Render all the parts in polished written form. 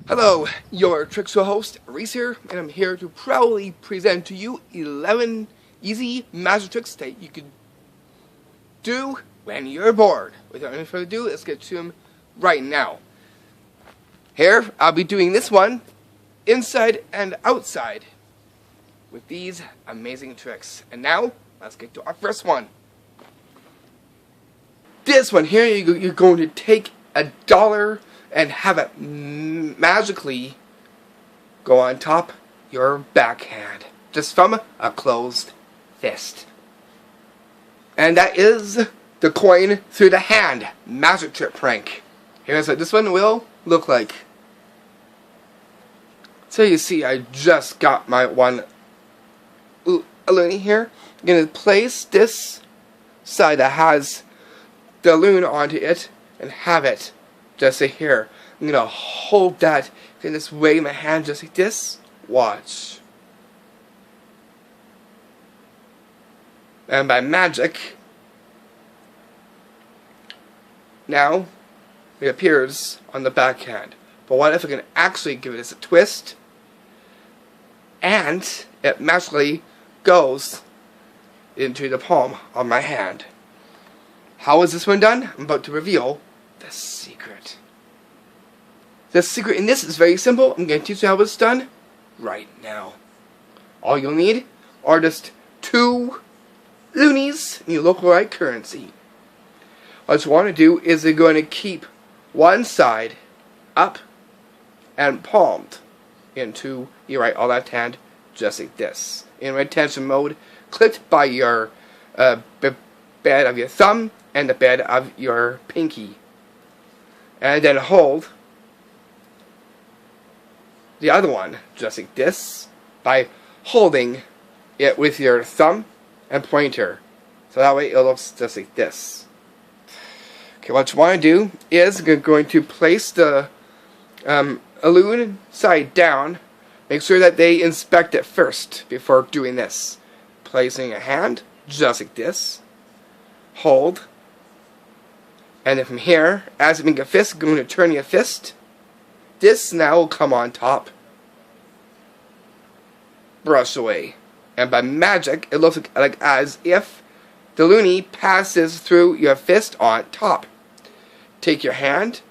Hello, your Trick Show host, Reese here, and I'm here to proudly present to you 11 easy magic tricks that you can do when you're bored. Without any further ado, let's get to them right now. Here, I'll be doing this one inside and outside with these amazing tricks. And now, let's get to our first one. This one here, you're going to take $1 and have it magically go on top your backhand, just from a closed fist. And that is the coin through the hand magic trick prank. Here's what this one will look like. So you see, I just got my one loony here. I'm going to place this side that has the loon onto it and have it just like here. I'm going to hold that and just wave my hand just like this. Watch. And by magic, now it appears on the backhand. But what if I can actually give it a twist and it magically goes into the palm of my hand? How is this one done? I'm about to reveal the secret. The secret in this is very simple. I'm going to teach you how it's done right now. All you'll need are just 2 loonies in your local right currency. What you want to do is you're going to keep one side up and palmed into your right or left hand just like this. In retention mode, clipped by your bed of your thumb and the bed of your pinky. And then hold the other one just like this by holding it with your thumb and pointer. So that way it looks just like this. Okay, what you want to do is you're going to place the loon side down. Make sure that they inspect it first before doing this. Placing a hand just like this. Hold. And then from here, as you make a fist, you're going to turn your fist. This now will come on top. Brush away. And by magic, it looks like as if the loony passes through your fist on top. Take your hand,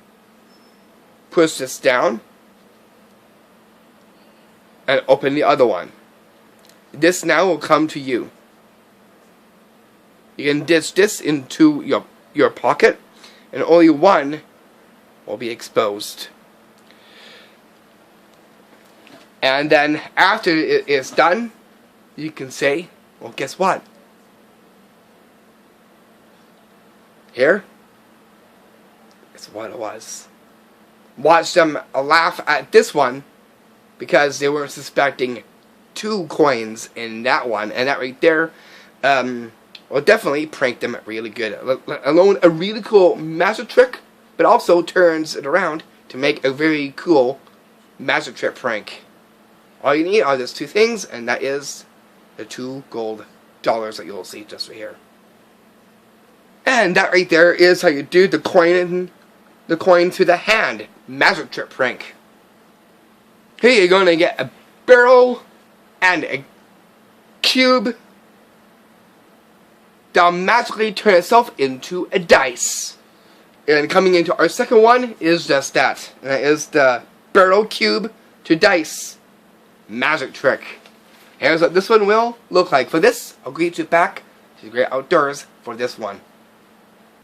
push this down, and open the other one. This now will come to you. You can ditch this into your pocket, and only one will be exposed. And then after it is done, you can say, well, guess what? Here is what it was. Watch them laugh at this one because they weren't suspecting 2 coins in that one, and that right there will definitely prank them really good. Let alone a really cool magic trick, but also turns it around to make a very cool magic trick prank. All you need are just 2 things, and that is the 2 gold dollars that you'll see just right here. And that right there is how you do the coin through the hand magic trick prank. Here you're going to get a barrel and a cube that'll magically turn itself into a dice. And coming into our second one is just that. And that is the barrel cube to dice magic trick. Here's what this one will look like. For this, I'll greet you back to the great outdoors for this one.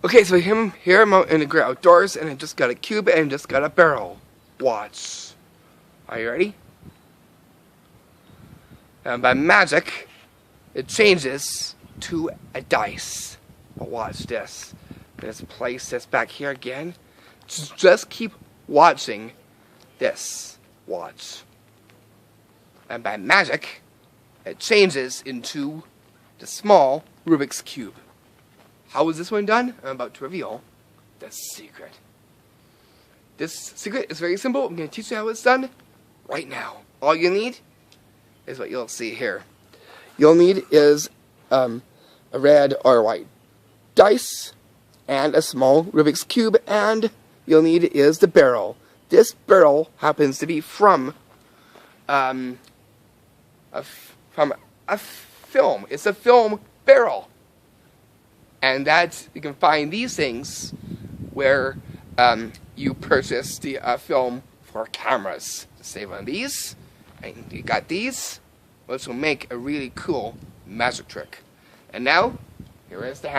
Okay, so here I'm out in the great outdoors, and I just got a cube and just got a barrel. Watch. Are you ready? And by magic, it changes to a dice. But watch this. Let's place this back here again. Just keep watching this. Watch. And by magic, it changes into the small Rubik's Cube. How was this one done? I'm about to reveal the secret. This secret is very simple. I'm going to teach you how it's done right now. All you need is what you'll see here. You'll need is a red or white dice and a small Rubik's Cube, and you'll need is the barrel. this barrel happens to be from a film. It's a film barrel. And that's, you can find these things where you purchase the film for cameras. Save on these, and you got these, which will make a really cool magic trick. And now, here is the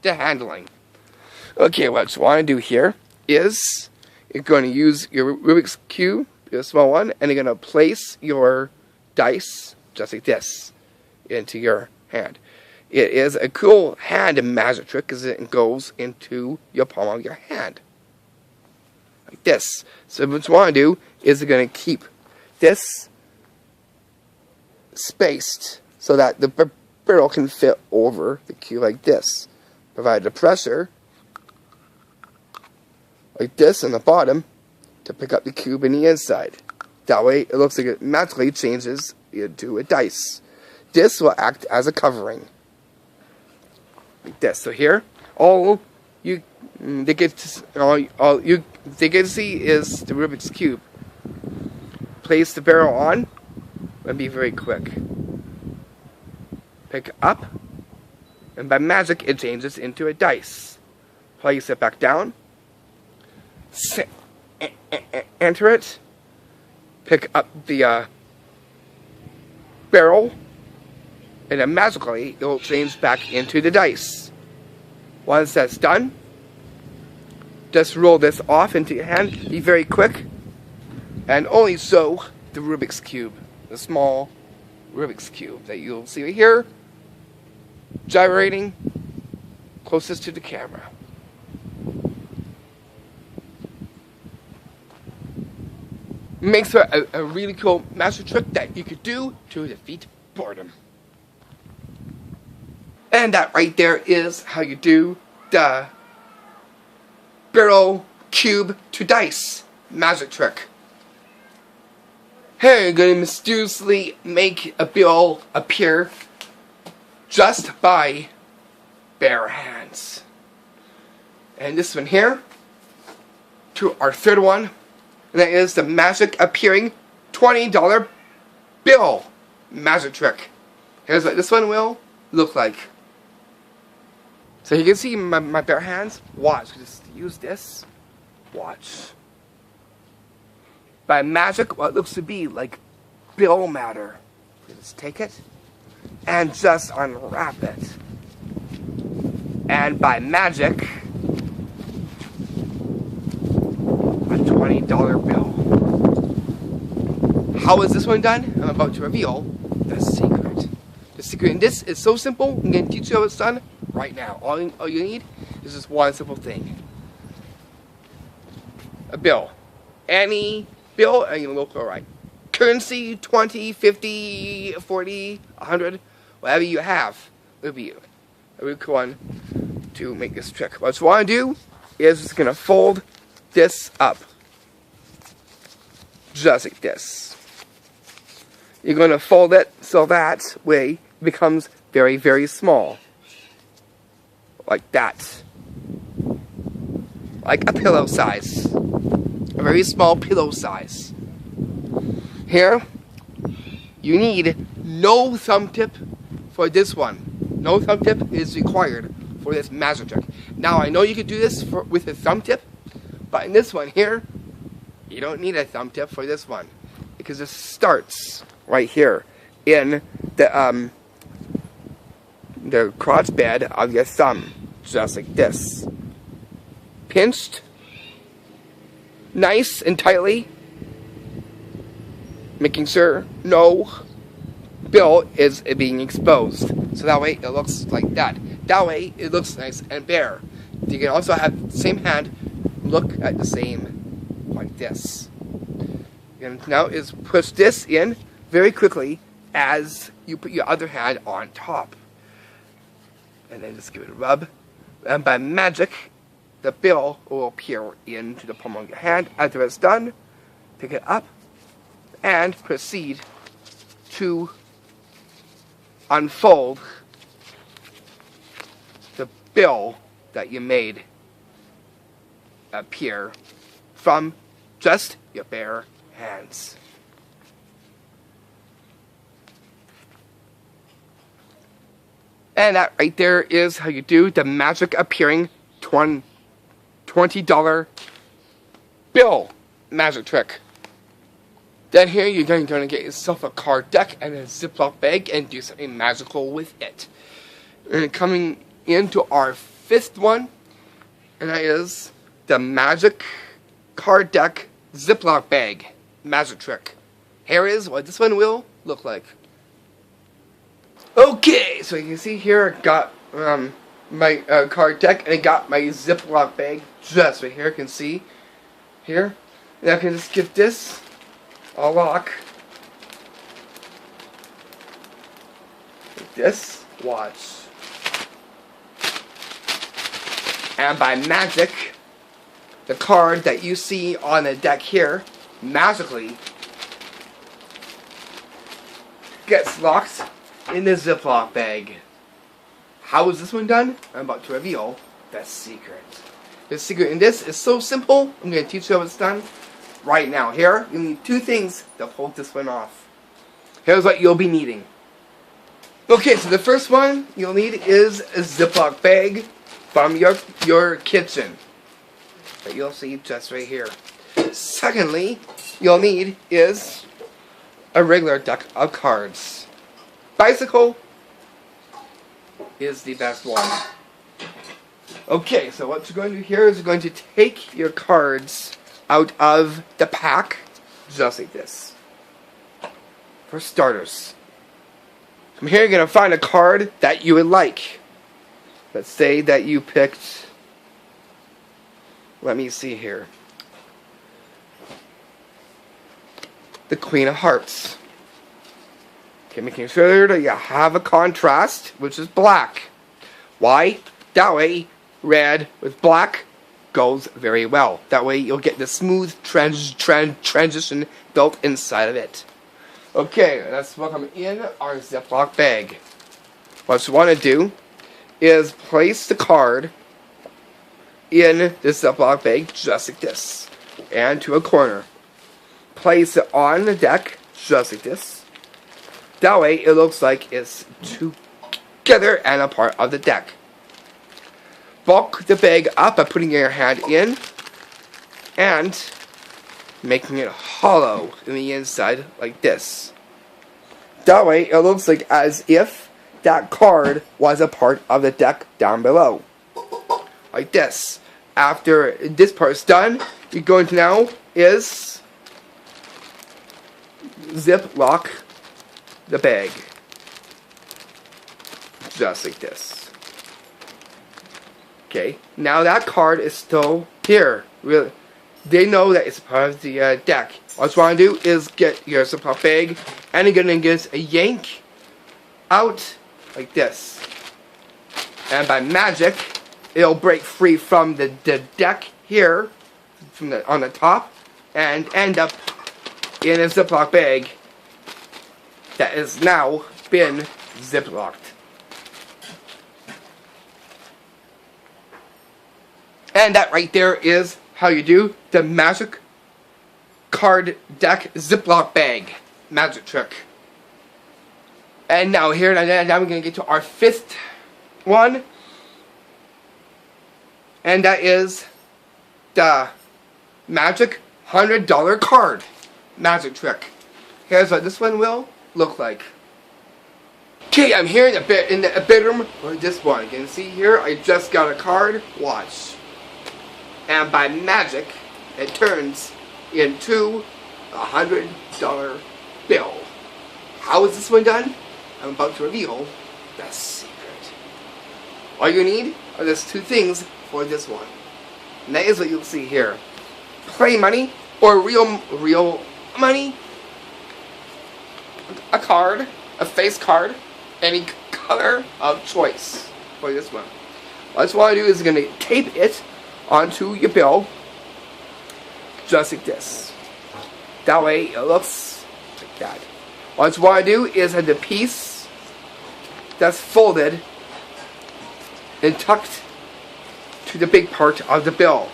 handling. Okay, what you want to do here is you're going to use your Rubik's Cube, your small one, and you're going to place your dice, just like this, into your hand. It is a cool hand magic trick because it goes into your palm of your hand. Like this. So what you want to do is you're going to keep this spaced so that the barrel can fit over the cube like this. Provide the pressure like this on the bottom to pick up the cube in the inside. That way it looks like it magically changes into a dice. This will act as a covering. Like this. So here, all they get to see is the Rubik's Cube. Place the barrel on and be very quick. Pick up, and by magic it changes into a dice. Place it back down. Enter it. Pick up the barrel, and then magically it will change back into the dice. Once that's done, just roll this off into your hand. Be very quick, and only so the Rubik's Cube, the small Rubik's Cube that you'll see right here, gyrating closest to the camera. Makes for a really cool magic trick that you could do to defeat boredom. And that right there is how you do the barrel cube to dice magic trick. Here you're going to mysteriously make a bill appear just by bare hands. And this one here, to our third one, and that is the magic appearing $20 bill magic trick. Here's what this one will look like. So you can see my bare hands. Watch. Just use this. Watch. By magic, what looks to be like bill matter. Just take it and just unwrap it. And by magic, a $20 bill. How is this one done? I'm about to reveal the secret. The secret in this is so simple. I'm going to teach you how it's done right now. All you need is just one simple thing. A bill. Any bill and you look alright. Currency, 20, 50, 40, 100, whatever you have. It'll be a really cool one to make this trick. What you want to do is just going to fold this up. Just like this. You're going to fold it so that way it becomes very, very small. Like that. Like a pillow size. A very small pillow size. Here, you need no thumb tip for this one. No thumb tip is required for this magic trick. Now, I know you could do this with a thumb tip, but in this one here, you don't need a thumb tip for this one. Because it starts right here in the crotch bed of your thumb. Just like this. Pinched. Nice and tightly. Making sure no bill is being exposed. So that way it looks like that. That way it looks nice and bare. You can also have the same hand look at the same like this. And now is push this in very quickly as you put your other hand on top. And then just give it a rub. And by magic, the bill will appear into the palm of your hand. After it's done, pick it up and proceed to unfold the bill that you made appear from just your bare hands. And that right there is how you do the magic appearing $20 bill magic trick. Then here you're going to get yourself a card deck and a Ziploc bag and do something magical with it. And coming into our fifth one, and that is the magic card deck Ziploc bag magic trick. Here is what this one will look like. Okay, so you can see here I got my card deck, and I got my Ziploc bag just right here. You can see here. And I can just give this a lock. Like this. Watch. And by magic, the card that you see on the deck here magically gets locked in the Ziploc bag. How is this one done? I'm about to reveal the secret. The secret in this is so simple. I'm going to teach you how it's done right now. Here, you need two things to hold this one off. Here's what you'll be needing. Okay, so the first one you'll need is a Ziploc bag from your kitchen that you'll see just right here. Secondly, you'll need is a regular deck of cards. Bicycle is the best one. Okay, so what you're going to do here is you're going to take your cards out of the pack, just like this. For starters, from here you're going to find a card that you would like. Let's say that you picked, let me see here, the Queen of Hearts. Okay, making sure that you have a contrast, which is black. Why? That way, red with black goes very well. That way, you'll get the smooth transition built inside of it. Okay, let's welcome in our Ziploc bag. What you want to do is place the card in the Ziploc bag just like this, and to a corner. Place it on the deck just like this. That way it looks like it's together and a part of the deck. Bulk the bag up by putting your hand in and making it hollow in the inside like this. That way it looks like as if that card was a part of the deck down below. Like this. After this part is done, you're going to now is zip lock the bag. Just like this. Okay, now that card is still here. Really, they know that it's part of the deck. What you want to do is get your Ziploc bag and you're going to get a yank out like this. And by magic, it'll break free from the deck here, from on the top, and end up in a Ziploc bag that has now been zip-locked. And that right there is how you do the magic card deck Ziploc bag magic trick. And now here, now we're going to get to our fifth one. And that is the magic $100 card magic trick. Here's what this one will look like. Okay, I'm here in the bedroom for this one. You can see here, I just got a card. Watch. And by magic, it turns into a $100 bill. How is this one done? I'm about to reveal the secret. All you need are just two things for this one. And that is what you'll see here. Play money or real money. A card, a face card, any color of choice for this one. What you want to do is you're going to tape it onto your bill just like this. That way it looks like that. What you want to do is have the piece that's folded and tucked to the big part of the bill.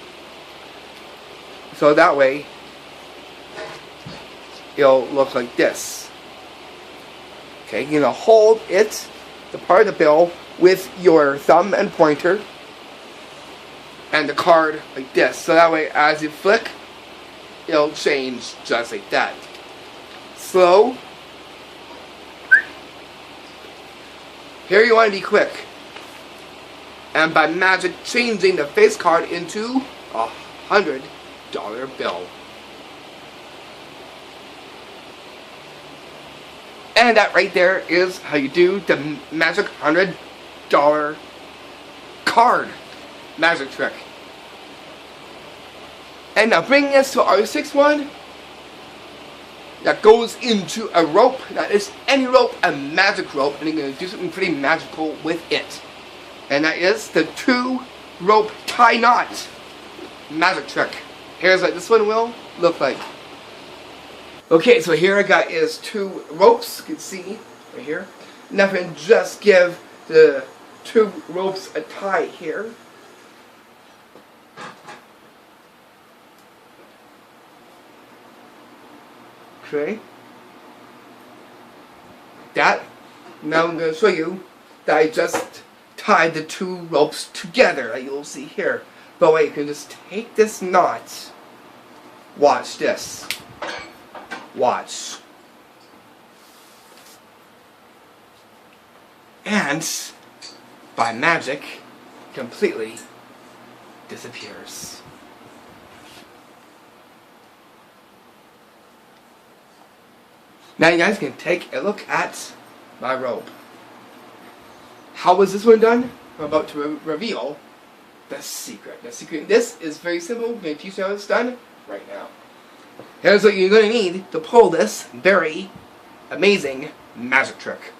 So that way, it'll look like this. Okay, you're gonna hold it, the part of the bill, with your thumb and pointer, and the card like this. So that way, as you flick, it'll change just like that. Slow. Here you want to be quick. And by magic, changing the face card into $100 bill. And that right there is how you do the magic $100 card magic trick. And now bringing us to our sixth one, that goes into a rope. That is any rope, a magic rope, and you're going to do something pretty magical with it. And that is the 2-rope tie knot magic trick. Here's what this one will look like. Okay, so here I got is 2 ropes, you can see right here. Now I'm going to just give the 2 ropes a tie here. Okay. That. Now I'm going to show you that I just tied the 2 ropes together, that you'll see here. But wait, you can just take this knot. Watch this. Watch. And by magic, completely disappears. Now you guys can take a look at my rope. How was this one done? I'm about to reveal the secret. The secret in this is very simple. I'm going to teach you how it's done right now. Here's what you're going to need to pull this very amazing magic trick.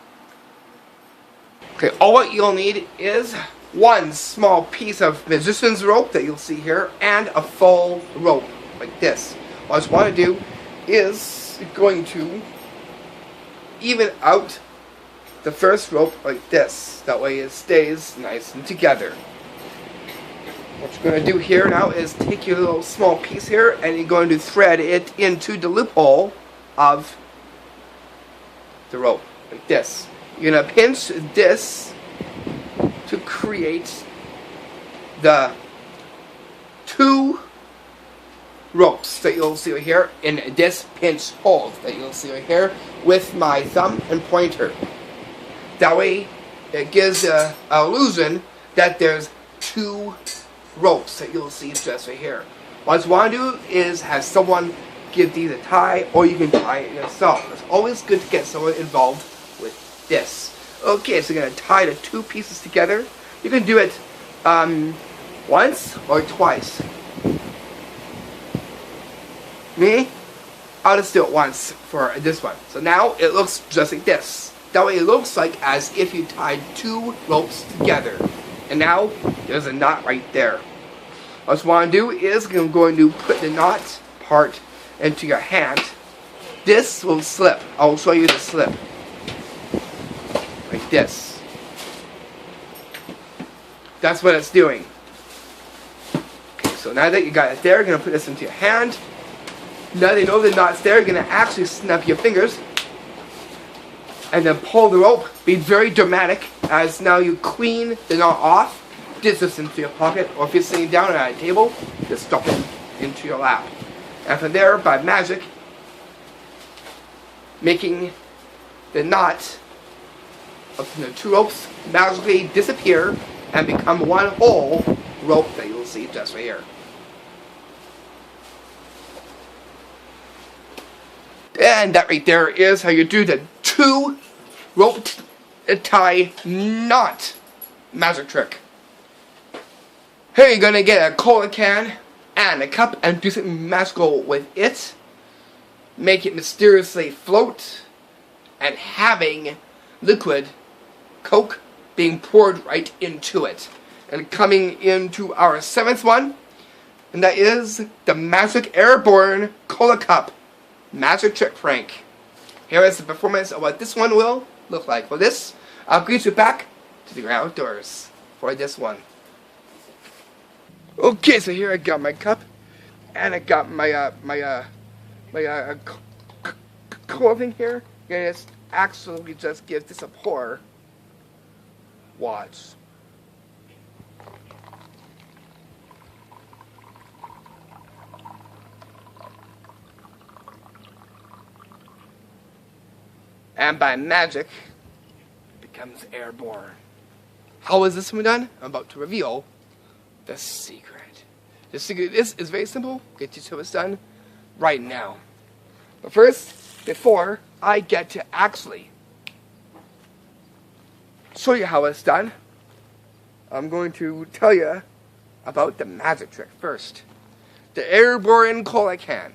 Okay, all what you'll need is 1 small piece of magician's rope that you'll see here, and a full rope like this. What you want to do is going to even out the first rope like this. That way it stays nice and together. What you're going to do here now is take your little small piece here and you're going to thread it into the loophole of the rope like this. You're going to pinch this to create the 2 ropes that you'll see right here in this pinch hold that you'll see right here with my thumb and pointer. That way it gives an illusion that there's 2 ropes that you'll see just right here. What you want to do is have someone give these a tie, or you can tie it yourself. It's always good to get someone involved with this. Okay, so you're going to tie the 2 pieces together. You can do it once or twice. Me, I'll just do it once for this one. So now it looks just like this. That way it looks like as if you tied 2 ropes together. And now there's a knot right there. What you want to do is I'm going to put the knot part into your hand. This will slip. I'll show you the slip. Like this. That's what it's doing. Okay, so now that you got it there, you're going to put this into your hand. Now that you know the knot's there, you're going to actually snap your fingers and then pull the rope. Be very dramatic, as now you clean the knot off. This is into your pocket, or if you're sitting down at a table, just stuff it into your lap. And from there, by magic, making the knot of the 2 ropes magically disappear and become 1 whole rope that you'll see just right here. And that right there is how you do the 2 rope tie knot magic trick. Here you're going to get a cola can and a cup and do something magical with it. Make it mysteriously float, and having liquid Coke being poured right into it. And coming into our 7th one, and that is the Magic Airborne Cola Cup Magic Trick Prank. Here is the performance of what this one will look like. For this, I'll greet you back to the outdoors for this one. Okay, so here I got my cup, And I got my clothing here, and it's actually just gives this a pour. Watch. And by magic, it becomes airborne. How is this one done? I'm about to reveal the secret. The secret is very simple. Get you to it's done right now. But first, before I get to actually show you how it's done, I'm going to tell you about the magic trick first. The airborne cola can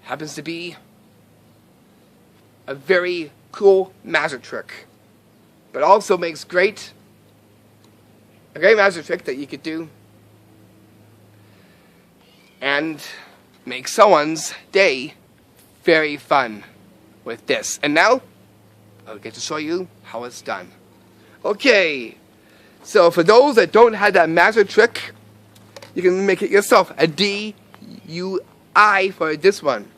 happens to be a very cool magic trick, but also makes a great magic trick that you could do and make someone's day very fun with this. And now I'll get to show you how it's done. Okay, so for those that don't have that magic trick, you can make it yourself. A DUI for this one.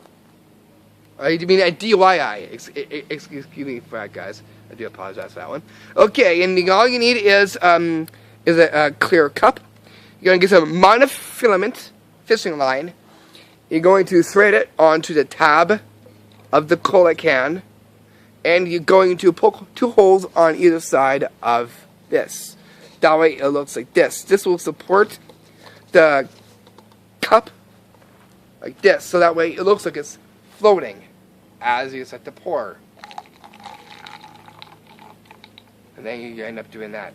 You mean a DYI? Excuse me for that, guys. I do apologize for that one. Okay, and all you need is a clear cup. You're going to get some monofilament fishing line. You're going to thread it onto the tab of the cola can, and you're going to poke 2 holes on either side of this. That way it looks like this. This will support the cup like this, so that way it looks like it's floating as you set the pour. And then you end up doing that.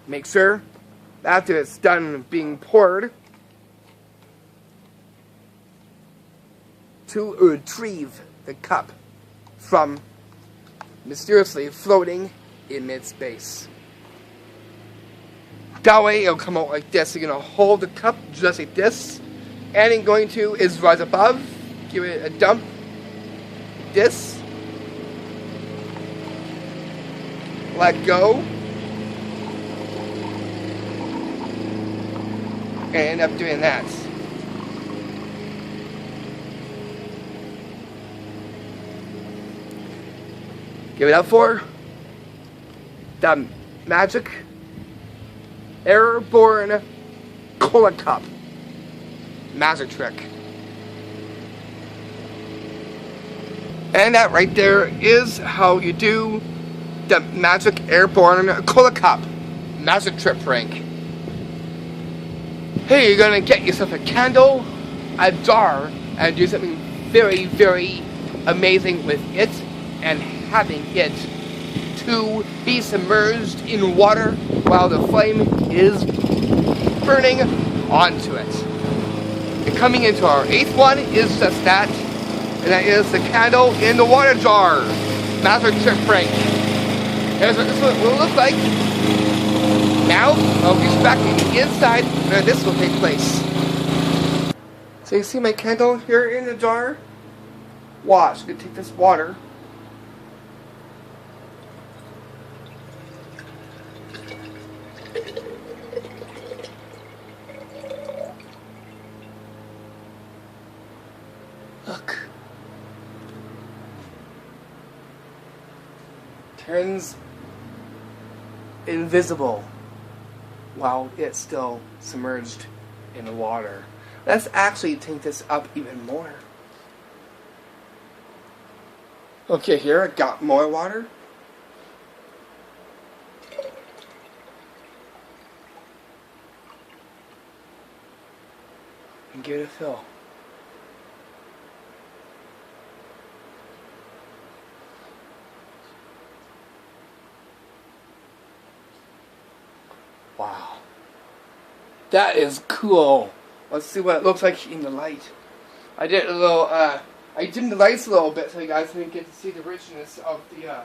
Make sure after it's done being poured to retrieve the cup from mysteriously floating in mid-space. That way it'll come out like this. You're going to hold the cup just like this, and you're going to rise above, give it a dump like this, let go, and end up doing that. Give it up for the magic airborne cola cup magic trick. And that right there is how you do the magic airborne cola cup magic trick prank. Hey, you're gonna get yourself a candle, a jar, and do something very, very amazing with it, and having it to be submerged in water while the flame is burning onto it. And coming into our 8th one is just that, and that is the candle in the water jar magic trick prank. Here's what this will look like. Now I'll reach back to the inside where this will take place. So you see my candle here in the jar? Watch, I'm going to take this water. Look. Turns invisible while it's still submerged in the water. Let's actually take this up even more. Okay, here I got more water. And give it a fill. Wow. That is cool. Let's see what it looks like in the light. I did a little, I dimmed the lights a little bit so you guys can get to see the richness of the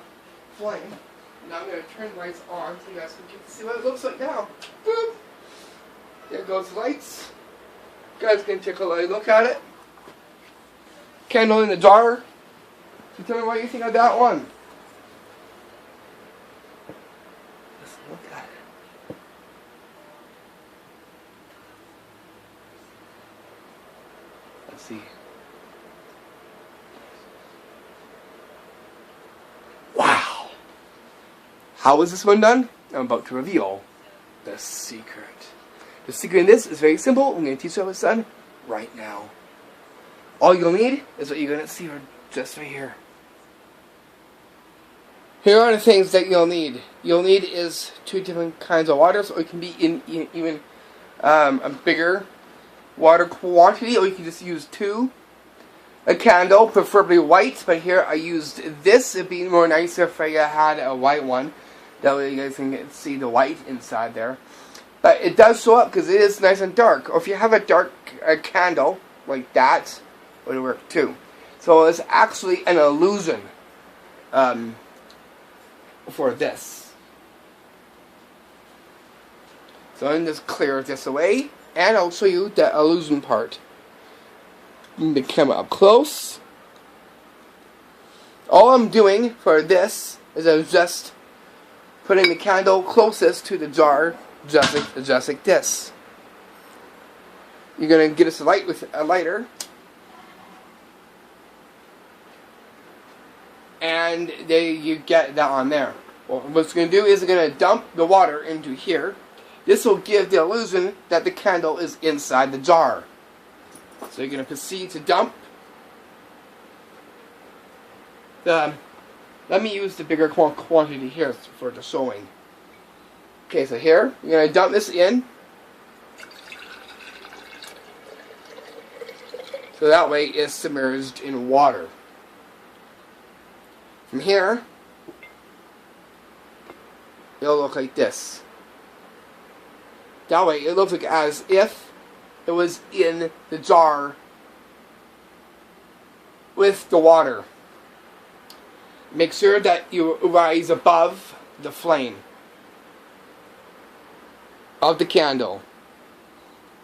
flame. Now I'm going to turn the lights on so you guys can get to see what it looks like now. Boop! There goes the lights. You guys can take a look at it. Candle in the jar. So tell me what you think of that one. Let's look at it. Let's see. Wow! How is this one done? I'm about to reveal the secret. The secret in this is very simple. I'm going to teach you how it's done right now. All you'll need is what you're going to see just right here. Here are the things that you'll need. You'll need is 2 different kinds of waters, or it can be in even a bigger water quantity, or you can just use 2. A candle, preferably white, but here I used this. It'd be more nicer if I had a white one. That way you guys can see the white inside there. But it does show up because it is nice and dark. Or if you have a dark candle like that, it would work too. So it's actually an illusion for this. So I'm just clear this away, and I'll show you the illusion part. Bring the camera up close. All I'm doing for this is I'm just putting the candle closest to the jar, just like this. You're going to get us a light with a lighter. And there you get that on there. Well, what it's going to do is it's going to dump the water into here. This will give the illusion that the candle is inside the jar. So you're going to proceed to dump. Let me use the bigger quantity here for the showing. Okay, so here, you're going to dump this in. So that way it's submerged in water. From here, it'll look like this. That way it looks like as if it was in the jar with the water. Make sure that you rise above the flame of the candle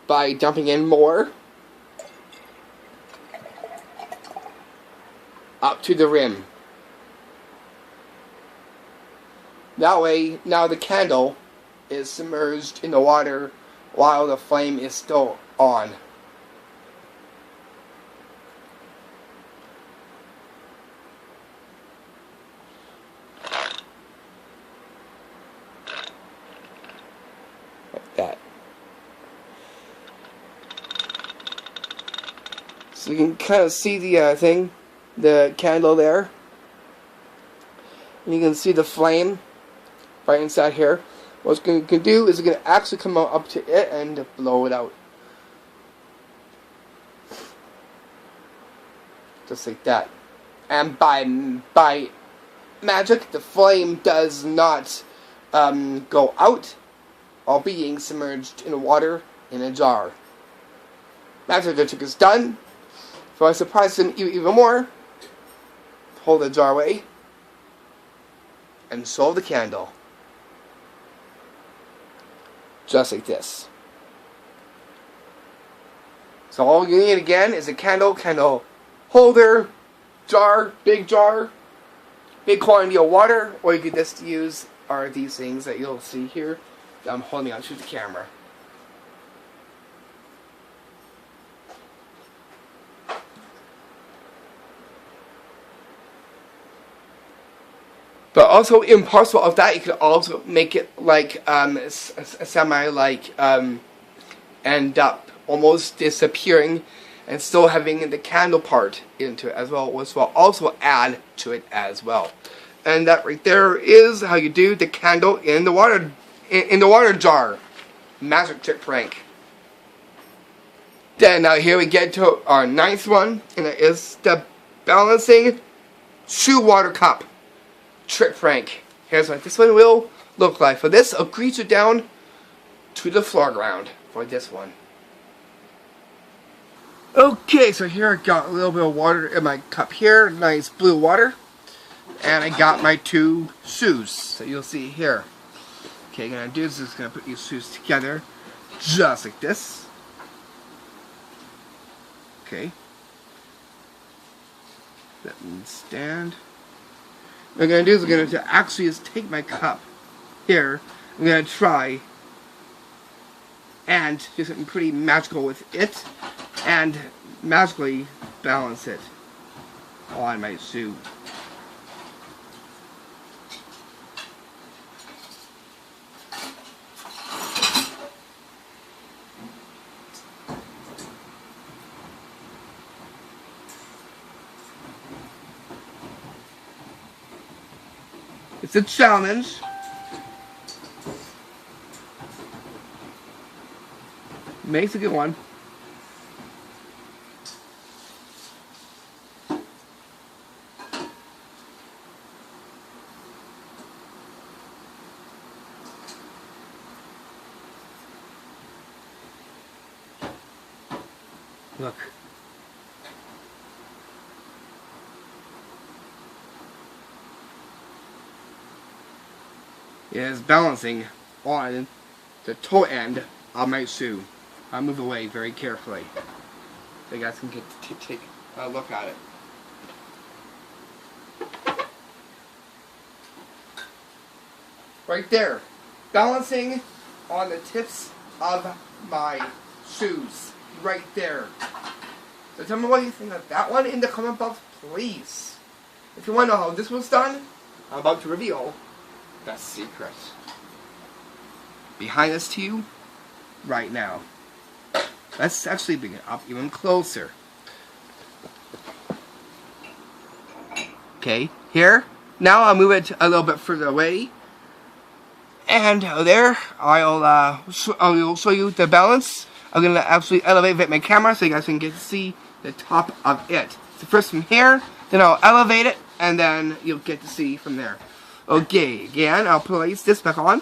by dumping in more up to the rim. That way, now the candle is submerged in the water while the flame is still on. Like that. So you can kind of see the the candle there. And you can see the flame right inside here. What it's going to do is it's going to actually come out up to it and blow it out. Just like that. And by magic, the flame does not go out while being submerged in water in a jar. After the trick is done, so I surprised him even more, hold the jar away and show the candle. Just like this. So all you need again is a candle holder, jar, big quantity of water, or you could just use are these things that you'll see here that I'm holding onto the camera. But also, in parcel of that, you could also make it like end up almost disappearing, and still having the candle part into it as well, which will also add to it as well. And that right there is how you do the candle in the water jar. Magic trick prank. Then now here we get to our 9th one, and it is the balancing shoe water cup trick prank. Here's what this one will look like. For this, I'll grease it down to the floor ground for this one. Okay, so here I got a little bit of water in my cup here, nice blue water, and I got my 2 shoes. So you'll see here. Okay, what I'm gonna do is just gonna put these shoes together, just like this. Okay. Let me stand. What I'm going to do is I'm going to actually just take my cup here. I'm going to try and do something pretty magical with it and magically balance it on my shoe. It's a challenge. Makes a good one. Look. It is balancing on the toe end of my shoe. I move away very carefully so you guys can take a look at it. Right there. Balancing on the tips of my shoes. Right there. So tell me what you think of that one in the comment box, please. If you want to know how this was done, I'm about to reveal the secret behind this to you right now. Let's actually bring it up even closer. Okay, here. Now I'll move it a little bit further away. And there, I will show you the balance. I'm going to actually elevate my camera so you guys can get to see the top of it. So first from here, then I'll elevate it, and then you'll get to see from there. Okay, again, I'll place this back on.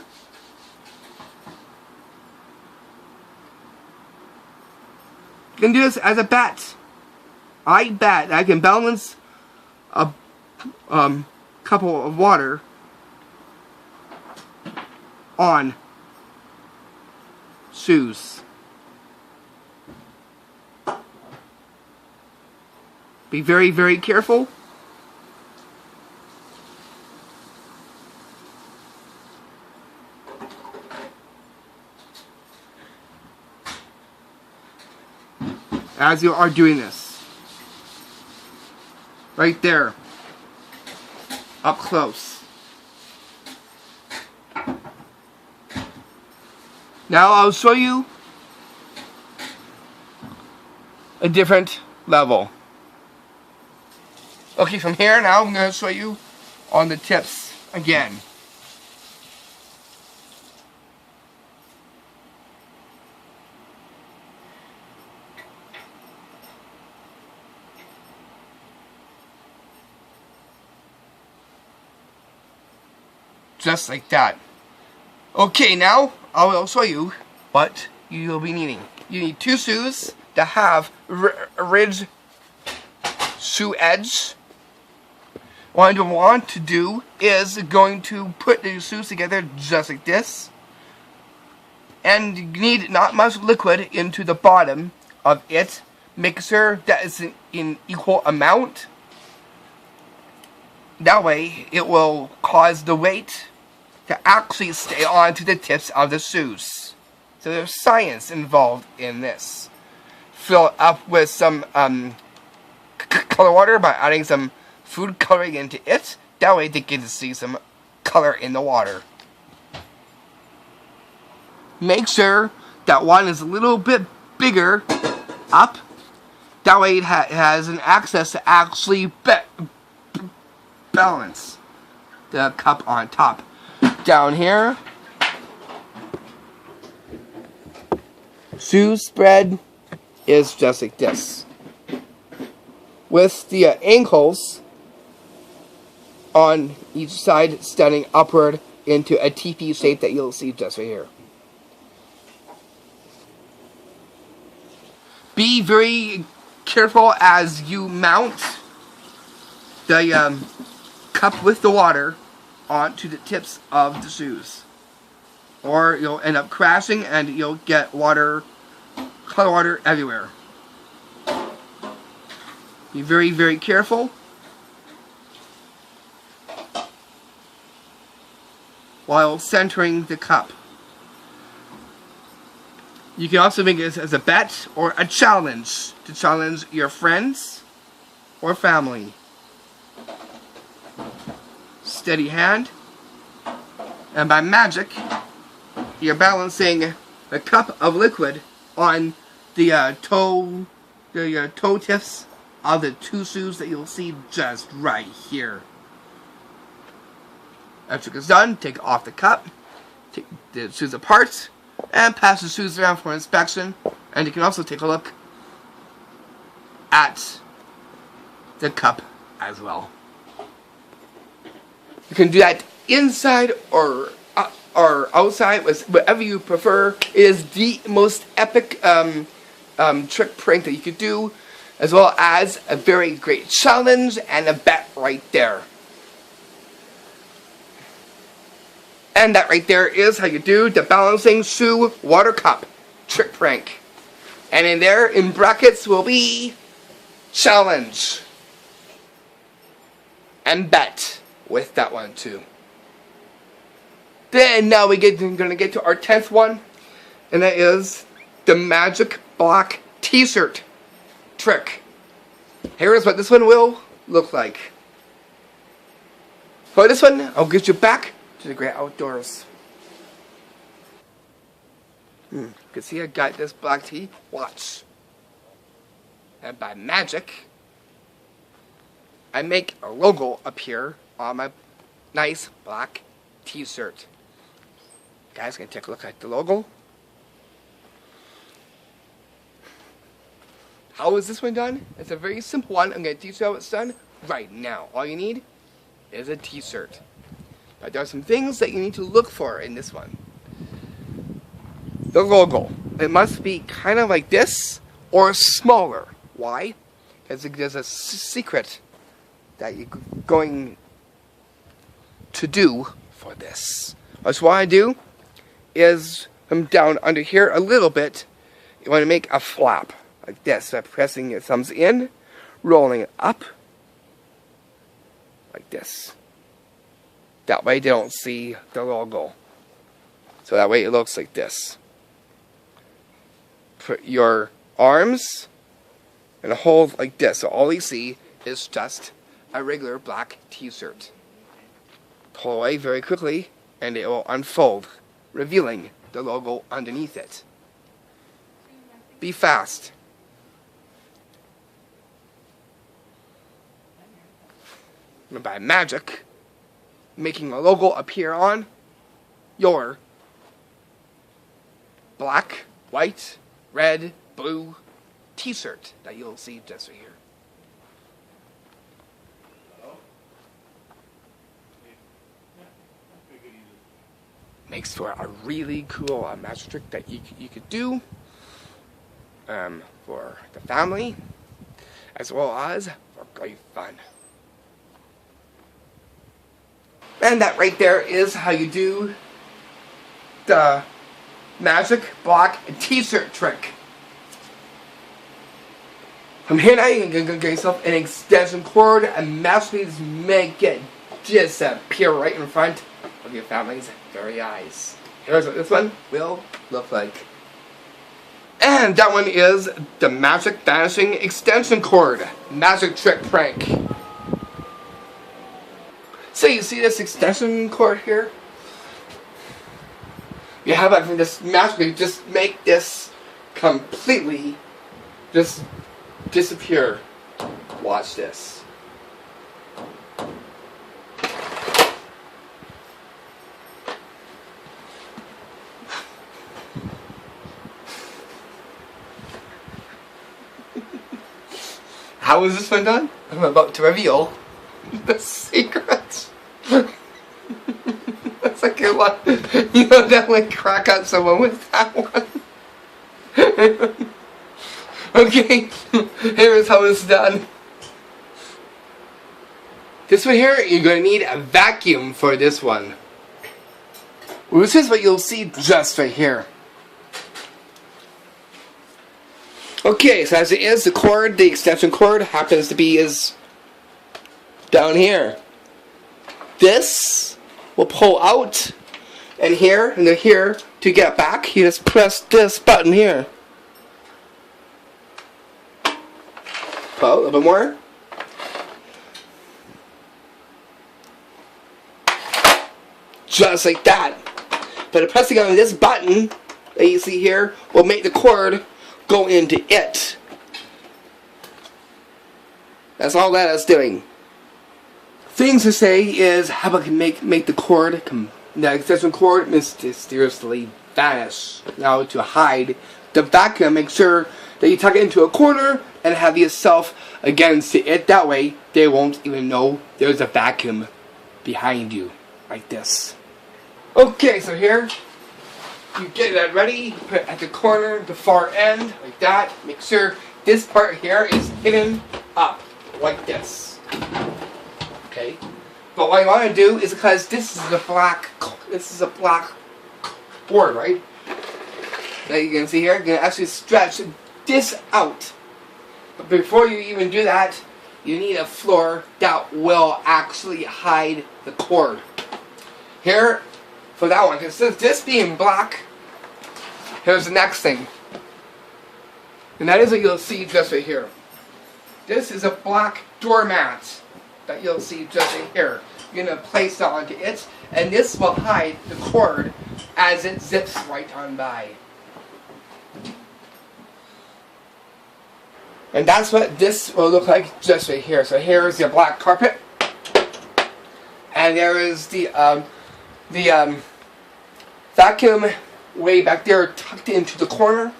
You can do this as a bet. I bet I can balance a couple of water on shoes. Be very, very careful. As you are doing this. Right there. Up close. Now I'll show you a different level. Okay, from here now I'm going to show you on the tips again. Just like that. Okay, now I will show you what you'll be needing. You need two shoes that have ridge shoe edge. What you want to do is going to put the shoes together just like this. And you need not much liquid into the bottom of it. Make sure that it's in equal amount. That way it will cause the weight to actually stay onto the tips of the shoes. So there's science involved in this. Fill it up with some color water by adding some food coloring into it. That way they get to see some color in the water. Make sure that one is a little bit bigger up. That way it has an access to actually balance the cup on top. Down here, shoe spread is just like this, with the ankles on each side standing upward into a teepee shape that you'll see just right here. Be very careful as you mount the cup with the water onto the tips of the shoes, or you'll end up crashing and you'll get water, color water everywhere. Be very, very careful. While centering the cup. You can also make it as a bet or a challenge to challenge your friends or family. Steady hand. And by magic, you're balancing the cup of liquid on the toe tips of the two shoes that you'll see just right here. After it's done, take off the cup, take the shoes apart, and pass the shoes around for inspection. And you can also take a look at the cup as well. You can do that inside or outside, whatever you prefer. It is the most epic trick prank that you could do, as well as a very great challenge and a bet right there. And that right there is how you do the balancing shoe water cup trick prank. And in there, in brackets, will be challenge and bet with that one too. Then now we're gonna get to our 10th one, and that is the magic black t-shirt trick. Here is what this one will look like. For this one, I'll get you back to the great outdoors. You can see I got this black tee. Watch. And by magic, I make a logo appear on my nice black t-shirt. Guys, gonna take a look at the logo. How is this one done? It's a very simple one. I'm gonna teach you how it's done right now. All you need is a t-shirt. But there are some things that you need to look for in this one. The logo. It must be kind of like this or smaller. Why? Because there's a secret that you're going to do for this. What you want to do is come down under here a little bit. You want to make a flap like this by pressing your thumbs in, rolling it up like this. That way they don't see the logo. So that way it looks like this. Put your arms and hold like this. So all you see is just a regular black t-shirt. Pull away very quickly and it will unfold, revealing the logo underneath it. Be fast. And by magic, making a logo appear on your black, white, red, blue t-shirt that you'll see just right here. Makes for a really cool magic trick that you could do for the family, as well as for great fun. And that right there is how you do the magic black t-shirt trick. From here now, you can get yourself an extension cord and magically just make it disappear right in front of your family's very eyes. Here's what this one will look like. And that one is the magic vanishing extension cord magic trick prank. So you see this extension cord here? You have it from this magically just make this completely just disappear. Watch this. How is this one done? I'm about to reveal the secret. That's a good one. You know, definitely crack up someone with that one. Okay, here is how it's done. This one here, you're going to need a vacuum for this one. Well, this is what you'll see just right here. Okay, so as it is, the cord, the extension cord, happens to be is down here. This will pull out And here, and then here, to get back, you just press this button here. Oh, a little bit more. Just like that. But pressing on this button that you see here will make the cord go into it. That's all that is doing. Things to say is how I can make the cord, the extension cord, mysteriously vanish. Now to hide the vacuum, make sure that you tuck it into a corner and have yourself against it. That way they won't even know there's a vacuum behind you, like this. Okay, so here, you get that ready, put it at the corner, the far end, like that. Make sure this part here is hidden up, like this. Okay? But what I want to do is because this is a black board, right? That you can see here, you're going to actually stretch this out. But before you even do that, you need a floor that will actually hide the cord. Here, for that one, because this being black, here's the next thing. And that is what you'll see just right here. This is a black doormat that you'll see just right here. You're going to place that onto it, and this will hide the cord as it zips right on by. And that's what this will look like just right here. So here is your black carpet, and there is the vacuum way back there tucked into the corner.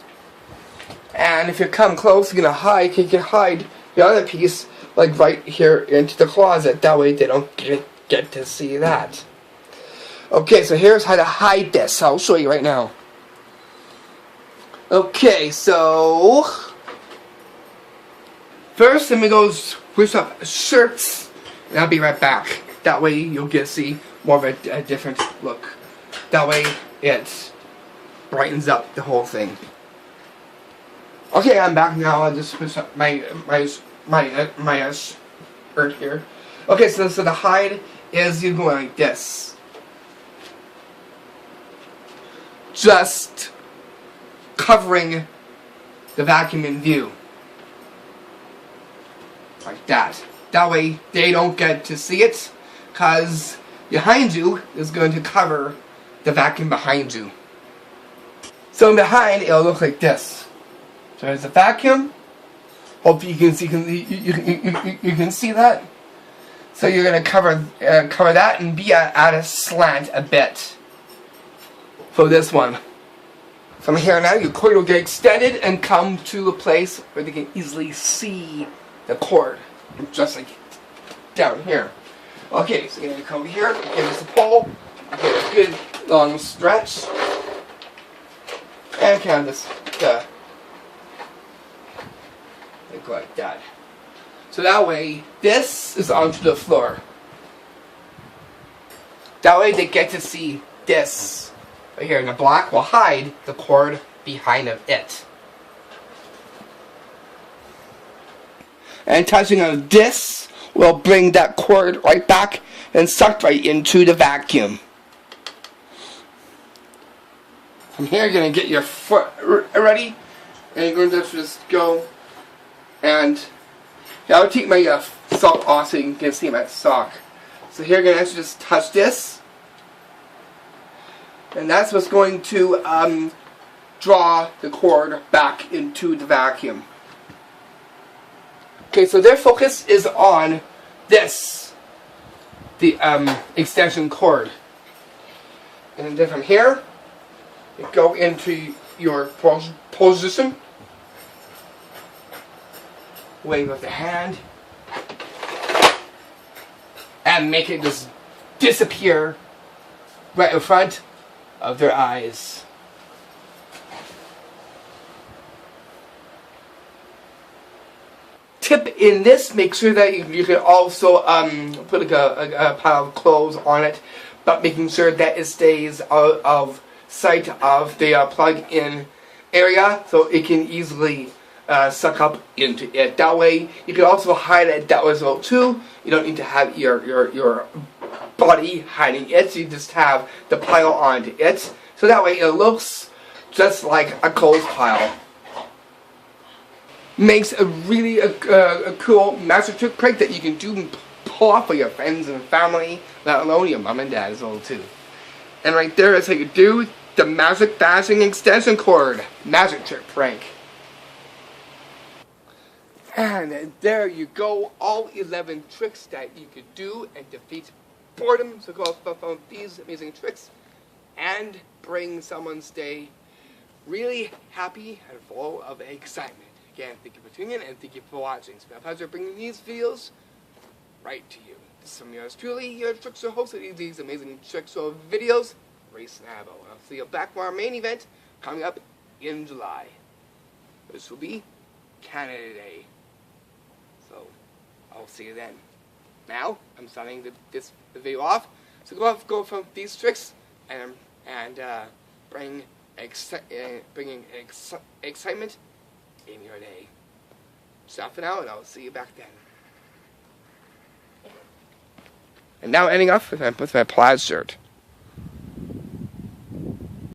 And if you come close, you can hide the other piece like right here into the closet. That way they don't get to see that. Okay, so here's how to hide this. I'll show you right now. Okay, so first let me go switch up shirts, and I'll be right back. That way you'll get to see more of a different look. That way it brightens up the whole thing. Okay, I'm back now. I'll just switch up my shirt here. Okay, so the hide is you going like this. Just covering the vacuum in view. Like that. That way they don't get to see it, because behind you is going to cover the vacuum behind you. So behind, it'll look like this. So there's a vacuum. Hopefully you can see you can see that. So you're going to cover that and be at a slant a bit for this one. From here now, your cord will get extended and come to a place where they can easily see the cord, just like down here. Okay, so you're going to come over here, give this a pull, get a good long stretch, and kind of just go like that. So that way, this is onto the floor. That way they get to see this. Right here, and the black will hide the cord behind of it. And touching on this will bring that cord right back and sucked right into the vacuum. From here, you're going to get your foot ready, and you're going to just go and I'll take my sock off so you can see my sock. So here, you're going to actually just touch this, and that's what's going to draw the cord back into the vacuum. Okay, so their focus is on this, the extension cord. And then from here, you go into your position. Wave with the hand. And make it just disappear right in front of their eyes. Tip in this, make sure that you can also put like a pile of clothes on it, but making sure that it stays out of sight of the plug-in area, so it can easily suck up into it. That way, you can also hide it that way as well too. You don't need to have your body hiding it. You just have the pile onto it. So that way it looks just like a clothes pile. Makes a really a cool magic trick prank that you can do and pull off for your friends and family, let alone your mom and dad as well too. And right there is how you do the magic fashion extension cord magic trick prank. And there you go, all 11 tricks that you could do and defeat boredom. So go off on these amazing tricks and bring someone's day really happy and full of excitement. Again, thank you for tuning in and thank you for watching. It's been a pleasure bringing these videos right to you. This is from yours truly, your Trickster host of these amazing Trickster videos, Ray Snabo. I'll see you back for our main event coming up in July. This will be Canada Day. So, I'll see you then. Now, I'm starting this video off. So go from these tricks and bringing excitement in your day. Stop for now, and I'll see you back then. And now ending off with my plaid shirt.